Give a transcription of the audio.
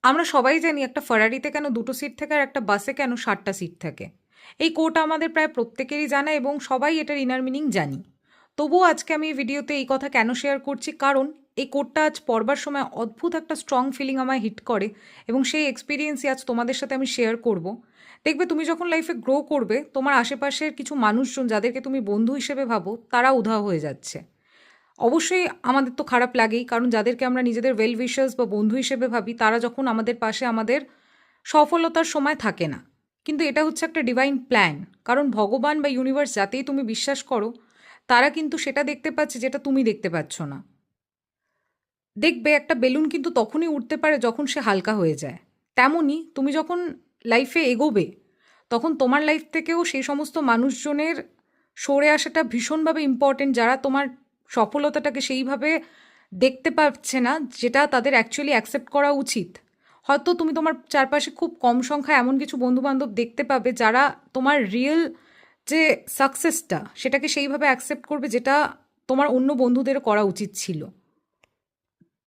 আমরা সবাই জানি একটা ফারারিতে কেন ২টো সিট থাকে আর একটা বাসে কেন ৭টা সিট থাকে। এই কোট আমাদের প্রায় প্রত্যেকেরই জানা এবং সবাই এটার ইনার মিনিং জানি। তবুও আজকে আমি এই ভিডিওতে এই কথা কেন শেয়ার করছি, কারণ এই কোটটা আজ পড়বার সময় অদ্ভুত একটা স্ট্রং ফিলিং আমায় হিট করে এবং সেই এক্সপিরিয়েন্সই আজ তোমাদের সাথে আমি শেয়ার করব। দেখবে তুমি যখন লাইফে গ্রো করবে, তোমার আশেপাশের কিছু মানুষজন যাদেরকে তুমি বন্ধু হিসেবে ভাবো তারা উধাও হয়ে যাচ্ছে। অবশ্যই আমাদের তো খারাপ লাগেই, কারণ যাদেরকে আমরা নিজেদের ওয়েল উইশার্স বা বন্ধু হিসেবে ভাবি তারা যখন আমাদের পাশে আমাদের সফলতার সময় থাকে না। কিন্তু এটা হচ্ছে একটা ডিভাইন প্ল্যান, কারণ ভগবান বা ইউনিভার্স যাতেই তুমি বিশ্বাস করো তারা কিন্তু সেটা দেখতে পাচ্ছে যেটা তুমি দেখতে পাচ্ছ না। দেখবে একটা বেলুন কিন্তু তখনই উঠতে পারে যখন সে হালকা হয়ে যায়। তেমনই তুমি যখন লাইফে এগোবে তখন তোমার লাইফ থেকেও সেই সমস্ত মানুষজনের সরে আসাটা ভীষণভাবে ইম্পর্টেন্ট, যারা তোমার সফলতাটাকে সেইভাবে দেখতে পাচ্ছে না যেটা তাদের অ্যাকচুয়ালি অ্যাকসেপ্ট করা উচিত। হয়তো তুমি তোমার চারপাশে খুব কম সংখ্যায় এমন কিছু বন্ধুবান্ধব দেখতে পাবে যারা তোমার রিয়েল যে সাকসেসটা সেটাকে সেইভাবে অ্যাকসেপ্ট করবে যেটা তোমার অন্য বন্ধুদেরও করা উচিত ছিল।